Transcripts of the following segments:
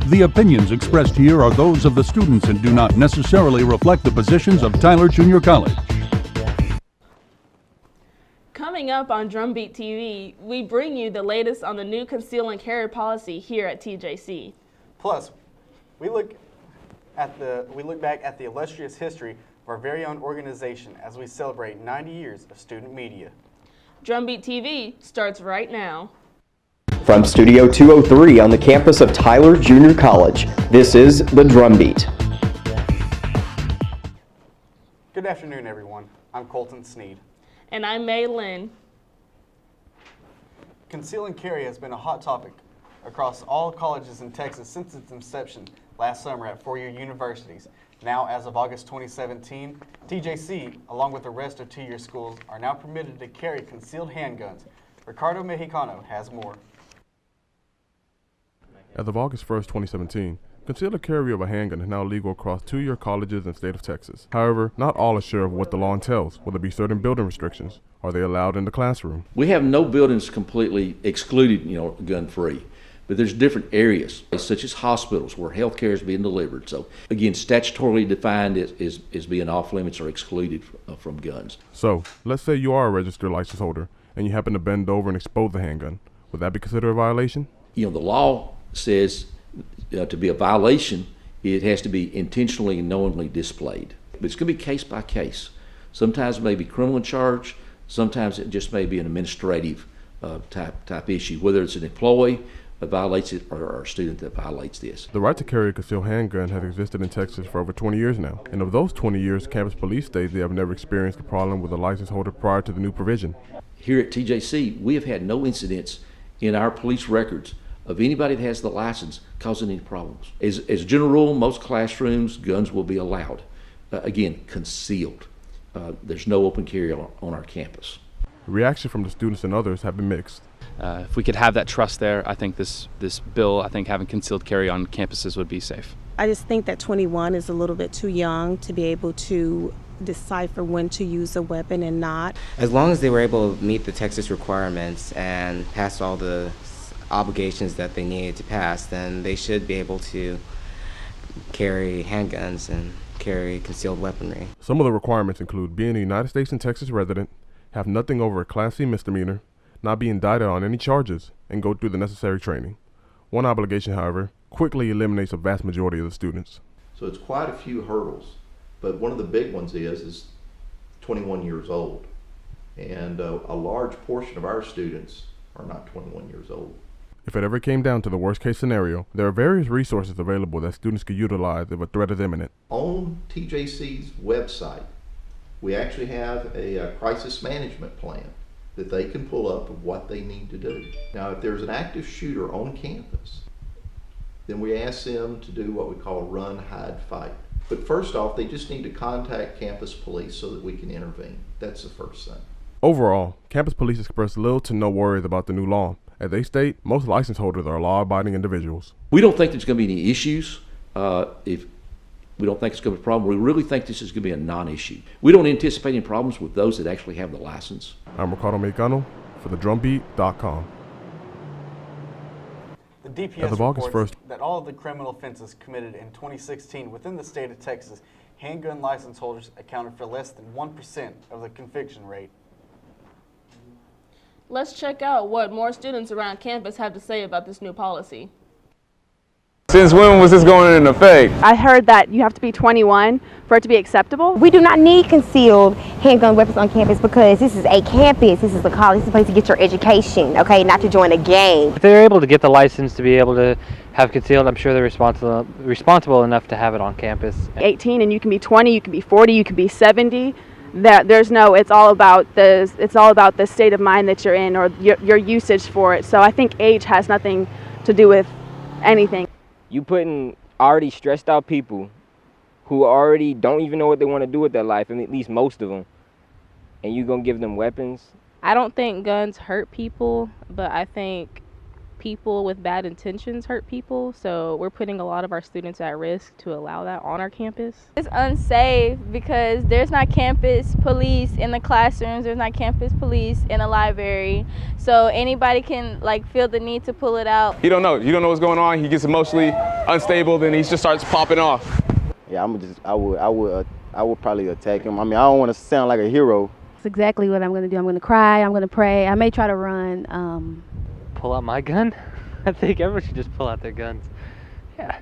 The opinions expressed here are those of the students and do not necessarily reflect the positions of Tyler Junior College. Coming up on Drumbeat TV, we bring you the latest on the new Conceal and Carry policy here at TJC. Plus, we look back at the illustrious history of our very own organization as we celebrate 90 years of student media. Drumbeat TV starts right now. From Studio 203 on the campus of Tyler Junior College, this is the Drumbeat. Good afternoon, everyone. I'm Colton Sneed. And I'm May Lynn. Conceal and Carry has been a hot topic across all colleges in Texas since its inception last summer at four-year universities. Now, as of August 2017, TJC, along with the rest of two-year schools, are now permitted to carry concealed handguns. Ricardo Mejicano has more. As of August 1st, 2017, concealed carry of a handgun is now legal across two-year colleges in the state of Texas. However, not all are sure of what the law entails. Will there be certain building restrictions? Are they allowed in the classroom? We have no buildings completely excluded, gun-free. But there's different areas, such as hospitals, where health care is being delivered. So, again, statutorily defined as being off limits or excluded from guns. So, let's say you are a registered license holder and you happen to bend over and expose the handgun. Would that be considered a violation? The law says to be a violation, it has to be intentionally and knowingly displayed. But it's going to be case by case. Sometimes it may be criminal charge. Sometimes it just may be an administrative type issue, whether it's an employee that violates it or a student that violates this. The right to carry a concealed handgun has existed in Texas for over 20 years now. And of those 20 years, campus police state they have never experienced a problem with a license holder prior to the new provision. Here at TJC, we have had no incidents in our police records of anybody that has the license causing any problems. As a general rule, most classrooms, guns will be allowed. Again, concealed. There's no open carry on our campus. Reaction from the students and others have been mixed. If we could have that trust there, I think this bill, having concealed carry on campuses would be safe. I just think that 21 is a little bit too young to be able to decipher when to use a weapon and not. As long as they were able to meet the Texas requirements and pass all the obligations that they needed to pass, then they should be able to carry handguns and carry concealed weaponry. Some of the requirements include being a United States and Texas resident, have nothing over a Class C misdemeanor, not be indicted on any charges, and go through the necessary training. One obligation, however, quickly eliminates a vast majority of the students. So it's quite a few hurdles, but one of the big ones is 21 years old. And a large portion of our students are not 21 years old. If it ever came down to the worst case scenario, there are various resources available that students could utilize if a threat is imminent. On TJC's website, we actually have a crisis management plan that they can pull up of what they need to do. Now, if there's an active shooter on campus, then we ask them to do what we call run, hide, fight. But first off, they just need to contact campus police so that we can intervene. That's the first thing. Overall, campus police express little to no worries about the new law. As they state, most license holders are law-abiding individuals. We don't think there's going to be any issues. If we don't think it's going to be a problem, we really think this is going to be a non-issue. We don't anticipate any problems with those that actually have the license. I'm Ricardo Mejicano for the Drumbeat.com. The DPS reports that all of the criminal offenses committed in 2016 within the state of Texas, handgun license holders accounted for less than 1% of the conviction rate. Let's check out what more students around campus have to say about this new policy. Since when was this going into effect? I heard that you have to be 21 for it to be acceptable. We do not need concealed handgun weapons on campus because this is a campus, this is a college, this is a place to get your education, okay, not to join a gang. If they're able to get the license to be able to have concealed, I'm sure they're responsible enough to have it on campus. 18 and you can be 20, you can be 40, you can be 70. It's all about the state of mind that you're in or your usage for it. So I think age has nothing to do with anything. You putting already stressed out people who already don't even know what they want to do with their life, at least most of them, and you gonna give them weapons? I don't think guns hurt people, but I think people with bad intentions hurt people, so we're putting a lot of our students at risk to allow that on our campus. It's unsafe because there's not campus police in the classrooms, there's not campus police in the library, so anybody can like feel the need to pull it out. You don't know what's going on. He gets emotionally unstable, then he just starts popping off. Yeah, I would probably attack him. I mean, I don't want to sound like a hero. That's exactly what I'm going to do. I'm going to cry, I'm going to pray, I may try to run. Pull out my gun? I think everyone should just pull out their guns. Yeah.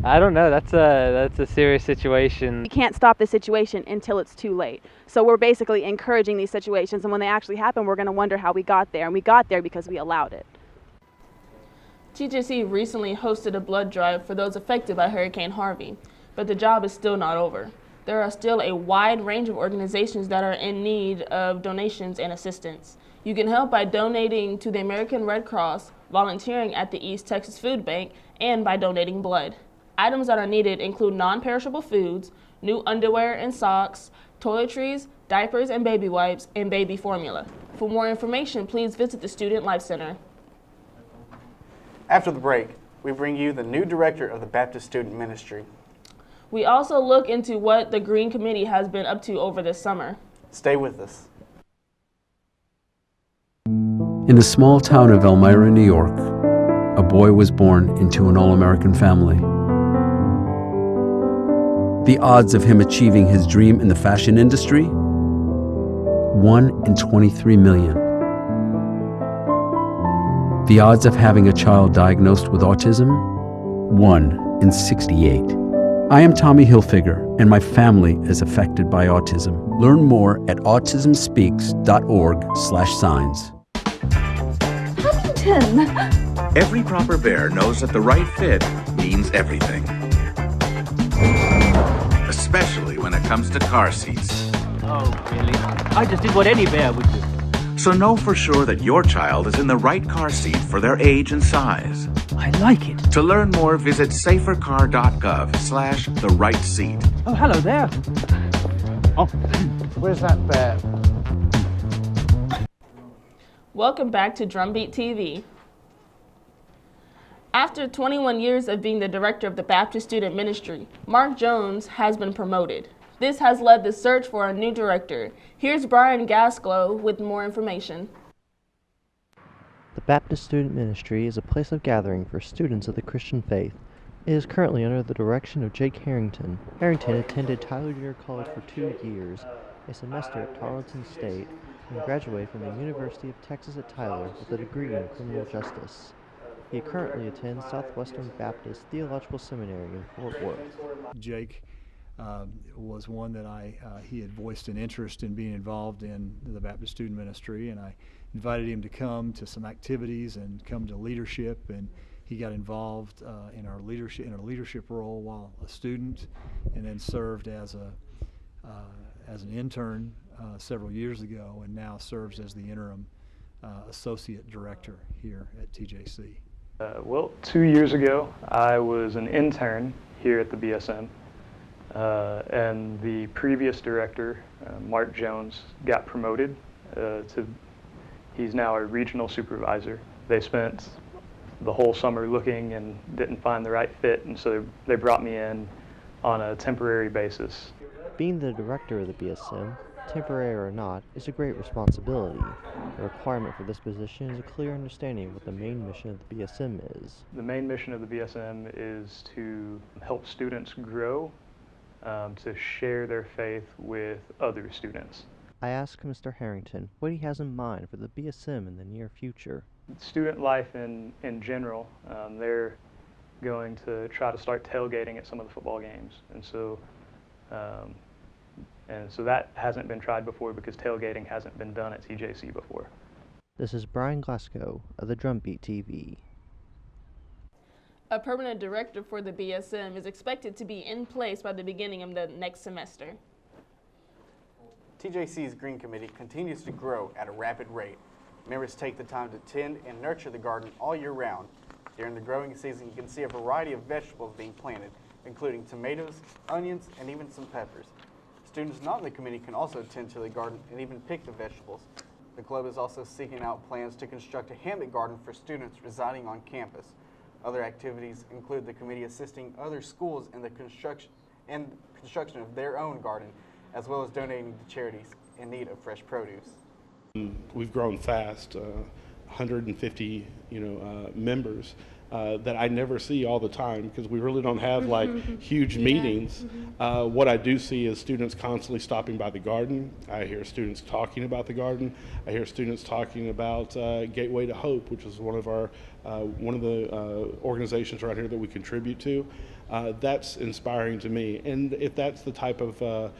I don't know. That's a serious situation. You can't stop the situation until it's too late. So we're basically encouraging these situations, and when they actually happen, we're going to wonder how we got there, and we got there because we allowed it. TJC recently hosted a blood drive for those affected by Hurricane Harvey, but the job is still not over. There are still a wide range of organizations that are in need of donations and assistance. You can help by donating to the American Red Cross, volunteering at the East Texas Food Bank, and by donating blood. Items that are needed include non-perishable foods, new underwear and socks, toiletries, diapers and baby wipes, and baby formula. For more information, please visit the Student Life Center. After the break, we bring you the new director of the Baptist Student Ministry. We also look into what the Green Committee has been up to over this summer. Stay with us. In the small town of Elmira, New York, a boy was born into an all-American family. The odds of him achieving his dream in the fashion industry? 1 in 23 million. The odds of having a child diagnosed with autism? 1 in 68. I am Tommy Hilfiger, and my family is affected by autism. Learn more at autismspeaks.org/signs. Every proper bear knows that the right fit means everything. Especially when it comes to car seats. Oh, really? I just did what any bear would do. So know for sure that your child is in the right car seat for their age and size. I like it. To learn more, visit safercar.gov/the-right-seat. Oh, hello there. Oh, where's that bear? Welcome back to Drumbeat TV. After 21 years of being the director of the Baptist Student Ministry, Mark Jones has been promoted. This has led the search for a new director. Here's Brian Gaslow with more information. The Baptist Student Ministry is a place of gathering for students of the Christian faith. It is currently under the direction of Jake Harrington. Harrington attended Tyler Junior College for 2 years, a semester at Tarleton State, and graduated from the University of Texas at Tyler with a degree in criminal justice. He currently attends Southwestern Baptist Theological Seminary in Fort Worth. Jake was one that he had voiced an interest in being involved in the Baptist Student Ministry, and I invited him to come to some activities and come to leadership, and he got involved in a leadership role while a student, and then served as an intern several years ago, and now serves as the interim associate director here at TJC. Well, 2 years ago, I was an intern here at the BSM, and the previous director, Mark Jones, got promoted he's now a regional supervisor. They spent the whole summer looking and didn't find the right fit, and so they brought me in on a temporary basis. Being the director of the BSM, temporary or not, is a great responsibility. The requirement for this position is a clear understanding of what the main mission of the BSM is. The main mission of the BSM is to help students grow, to share their faith with other students. I asked Mr. Harrington what he has in mind for the BSM in the near future. Student life in general, they're going to try to start tailgating at some of the football games, and so that hasn't been tried before because tailgating hasn't been done at TJC before. This is Brian Glasgow of the Drumbeat TV. A permanent director for the BSM is expected to be in place by the beginning of the next semester. TJC's Green Committee continues to grow at a rapid rate. Members take the time to tend and nurture the garden all year round. During the growing season, you can see a variety of vegetables being planted, including tomatoes, onions, and even some peppers. Students not in the committee can also tend to the garden and even pick the vegetables. The club is also seeking out plans to construct a hammock garden for students residing on campus. Other activities include the committee assisting other schools in the construction of their own garden, as well as donating to charities in need of fresh produce. We've grown fast, 150 members that I never see all the time because we really don't have like huge meetings. What I do see is students constantly stopping by the garden. I hear students talking about the garden. I hear students talking about Gateway to Hope, which is one of the organizations around here that we contribute to. That's inspiring to me, and if that's the type of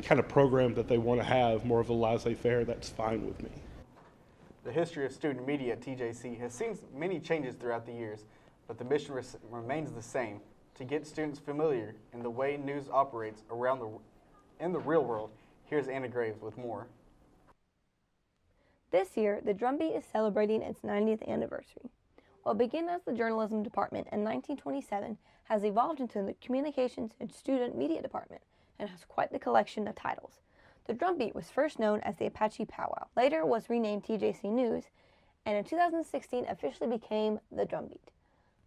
kind of program that they want to have, more of a laissez-faire, that's fine with me. The history of student media at TJC has seen many changes throughout the years, but the mission remains the same: to get students familiar in the way news operates in the real world. Here's Anna Graves with more. This year, the Drumbeat is celebrating its 90th anniversary. What began as the journalism department in 1927 has evolved into the communications and student media department and has quite the collection of titles. The Drumbeat was first known as the Apache Powwow, later was renamed TJC News, and in 2016 officially became the Drumbeat.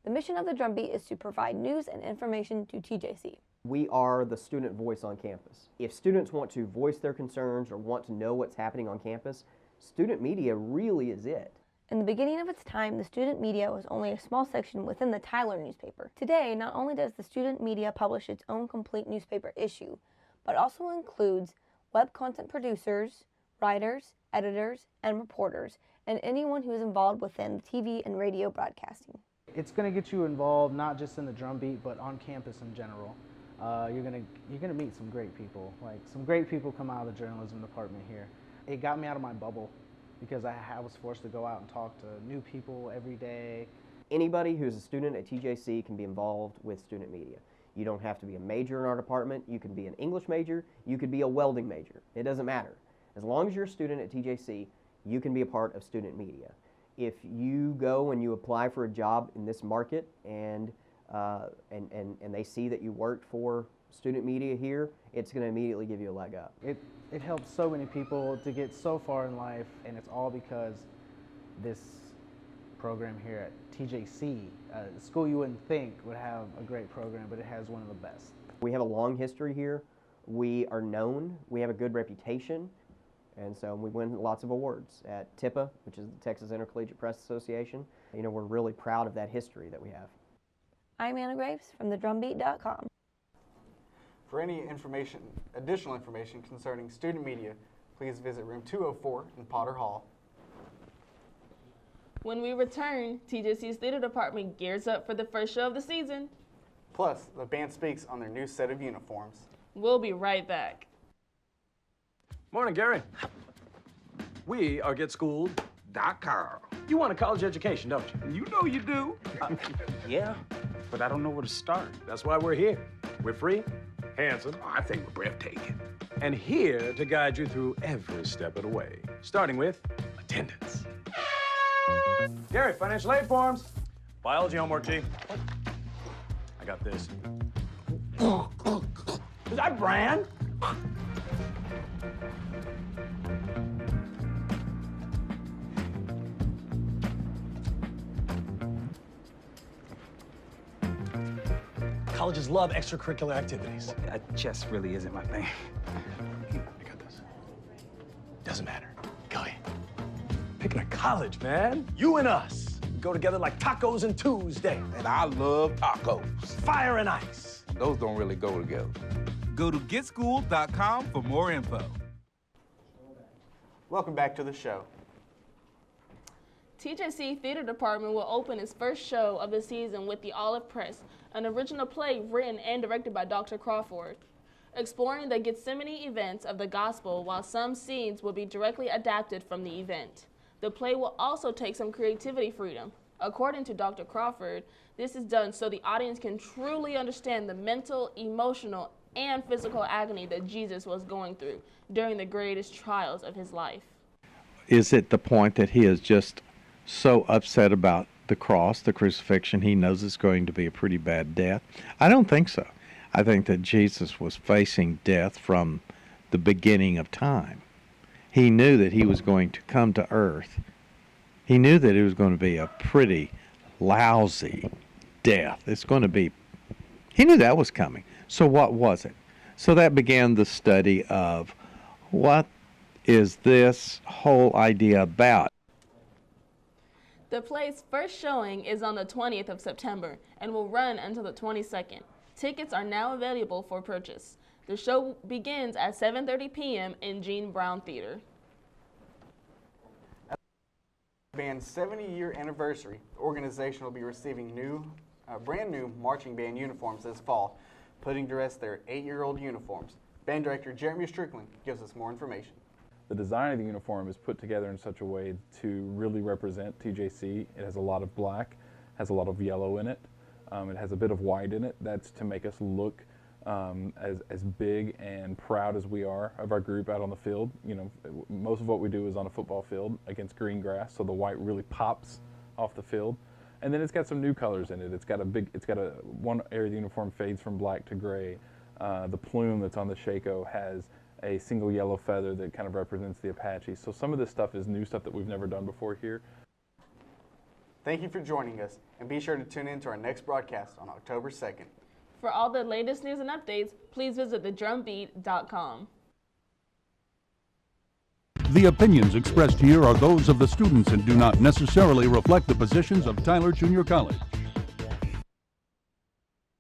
The mission of the Drumbeat is to provide news and information to TJC. We are the student voice on campus. If students want to voice their concerns or want to know what's happening on campus, student media really is it. In the beginning of its time, the student media was only a small section within the Tyler newspaper. Today, not only does the student media publish its own complete newspaper issue, but also includes web content producers, writers, editors, and reporters, and anyone who is involved within TV and radio broadcasting. It's going to get you involved not just in the Drumbeat, but on campus in general. You're gonna meet some great people. Like, some great people come out of the journalism department here. It got me out of my bubble because I was forced to go out and talk to new people every day. Anybody who's a student at TJC can be involved with student media. You don't have to be a major in our department. You can be an English major. You could be a welding major. It doesn't matter. As long as you're a student at TJC, you can be a part of student media. If you go and you apply for a job in this market and they see that you worked for student media here, it's going to immediately give you a leg up. It helps so many people to get so far in life, and it's all because this program here at TJC, a school you wouldn't think would have a great program, but it has one of the best. We have a long history here. We are known. We have a good reputation. And so we win lots of awards at TIPA, which is the Texas Intercollegiate Press Association. You know, we're really proud of that history that we have. I'm Anna Graves from thedrumbeat.com. For any additional information concerning student media, please visit room 204 in Potter Hall. When we return, TJC's theater department gears up for the first show of the season. Plus, the band speaks on their new set of uniforms. We'll be right back. Morning, Gary. We are GetSchooled.com. You want a college education, don't you? You know you do. Yeah, but I don't know where to start. That's why we're here. We're free, handsome. I think we're breathtaking. And here to guide you through every step of the way, starting with attendance. Gary, financial aid forms. Biology homework, G. I got this. Is that Bran? Colleges love extracurricular activities. Chess really isn't my thing. I got this. Doesn't matter. Go ahead. Picking a college, man. You and us. We go together like tacos and Tuesday. And I love tacos. Fire and ice. Those don't really go together. Go to GetSchooled.com for more info. Welcome back to the show. TJC Theater Department will open its first show of the season with The Olive Press, an original play written and directed by Dr. Crawford. Exploring the Gethsemane events of the gospel, while some scenes will be directly adapted from the event. The play will also take some creativity freedom. According to Dr. Crawford, this is done so the audience can truly understand the mental, emotional, and physical agony that Jesus was going through during the greatest trials of his life. Is it the point that he is just so upset about the cross, the crucifixion, he knows it's going to be a pretty bad death? I don't think so. I think that Jesus was facing death from the beginning of time. he knew that he was going to come to earth. He knew that it was going to be a pretty lousy death. It's going to be, he knew that was coming. So what was it? So that began the study of what is this whole idea about? The play's first showing is on the 20th of September and will run until the 22nd. Tickets are now available for purchase. The show begins at 7:30 p.m. in Gene Brown Theater. Band's 70-year anniversary, the organization will be receiving brand new marching band uniforms this fall, putting to rest their 8-year-old uniforms. Band director Jeremy Strickland gives us more information. The design of the uniform is put together in such a way to really represent TJC. It has a lot of black, has a lot of yellow in it. It has a bit of white in it. That's to make us look as big and proud as we are of our group out on the field. You know, most of what we do is on a football field against green grass, so the white really pops off the field. And then it's got some new colors in it. One area of the uniform fades from black to gray. The plume that's on the shako has a single yellow feather that kind of represents the Apache. So some of this stuff is new stuff that we've never done before here. Thank you for joining us, and be sure to tune in to our next broadcast on October 2nd. For all the latest news and updates, please visit thedrumbeat.com. The opinions expressed here are those of the students and do not necessarily reflect the positions of Tyler Junior College.